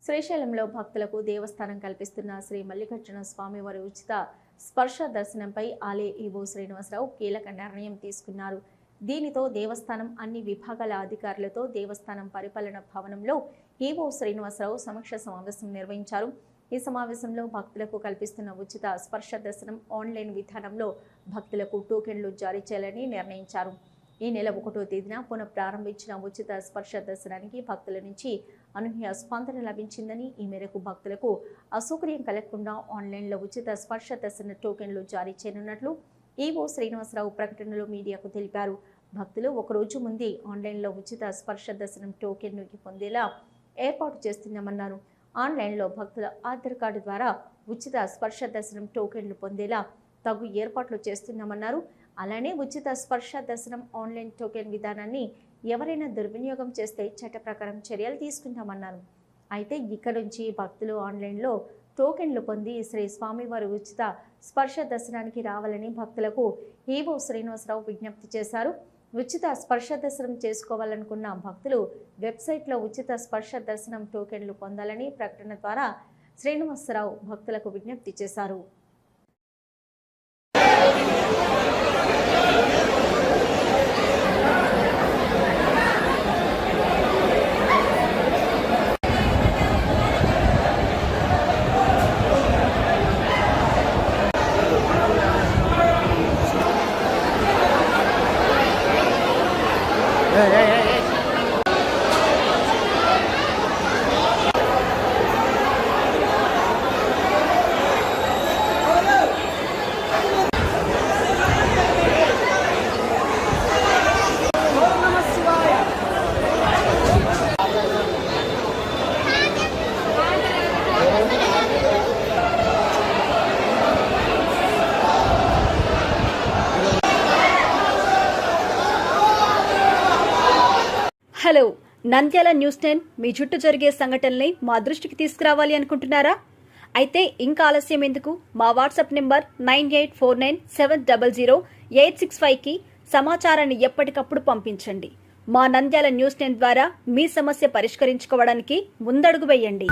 శ్రీశైలంలో భక్తులకు దేవస్థానం కల్పిస్తున్న శ్రీ మల్లికార్జున స్వామివారి ఉచిత స్పర్శ దర్శనంపై ఆలయ ఈవో శ్రీనివాసరావు కీలక నిర్ణయం తీసుకున్నారు. దీనితో దేవస్థానం అన్ని విభాగాల అధికారులతో దేవస్థానం పరిపాలన భవనంలో ఈవో శ్రీనివాసరావు సమీక్ష సమావేశం నిర్వహించారు. ఈ సమావేశంలో భక్తులకు కల్పిస్తున్న ఉచిత స్పర్శ దర్శనం ఆన్లైన్ విధానంలో భక్తులకు టోకెన్లు జారీ చేయాలని నిర్ణయించారు. ఈ నెల 1వ తేదీన పునః ప్రారంభించిన ఉచిత స్పర్శ దర్శనానికి భక్తుల నుంచి అనూహ్య స్పందన లభించిందని, ఈ మేరకు భక్తులకు అసౌకర్యం కలగకుండా ఆన్లైన్లో ఉచిత స్పర్శ దర్శన టోకెన్లు జారీ చేయనున్నట్లు ఈవో శ్రీనివాసరావు ప్రకటనలో మీడియాకు తెలిపారు. భక్తులు ఒకరోజు ముందే ఆన్లైన్లో ఉచిత స్పర్శ దర్శనం టోకెన్ను పొందేలా ఏర్పాటు చేస్తున్నామన్నారు. ఆన్లైన్లో భక్తుల ఆధార్ కార్డు ద్వారా ఉచిత స్పర్శ దర్శనం టోకెన్లు పొందేలా తగు ఏర్పాట్లు చేస్తున్నామన్నారు. అలానే ఉచిత స్పర్శ దర్శనం ఆన్లైన్ టోకెన్ విధానాన్ని ఎవరైనా దుర్వినియోగం చేస్తే చట్ట ప్రకారం చర్యలు తీసుకుంటామన్నారు. అయితే ఇక్కడ నుంచి భక్తులు ఆన్లైన్లో టోకెన్లు పొంది శ్రీ స్వామివారి ఉచిత స్పర్శ దర్శనానికి రావాలని భక్తులకు ఈవో శ్రీనివాసరావు విజ్ఞప్తి చేశారు. ఉచిత స్పర్శ దర్శనం చేసుకోవాలనుకున్న భక్తులు వెబ్సైట్లో ఉచిత స్పర్శ దర్శనం టోకెన్లు పొందాలని ప్రకటన ద్వారా శ్రీనివాసరావు భక్తులకు విజ్ఞప్తి చేశారు. హలో, నంద్యాల న్యూస్ 10 మీ చుట్టూ జరిగే సంఘటనల్ని మా దృష్టికి తీసుకురావాలి అనుకుంటున్నారా? అయితే ఇంకా ఆలస్యం ఎందుకు? మా వాట్సాప్ నెంబర్ 9849700865కి సమాచారాన్ని ఎప్పటికప్పుడు పంపించండి. మా నంద్యాల న్యూస్ 10 ద్వారా మీ సమస్య పరిష్కరించుకోవడానికి ముందడుగు వేయండి.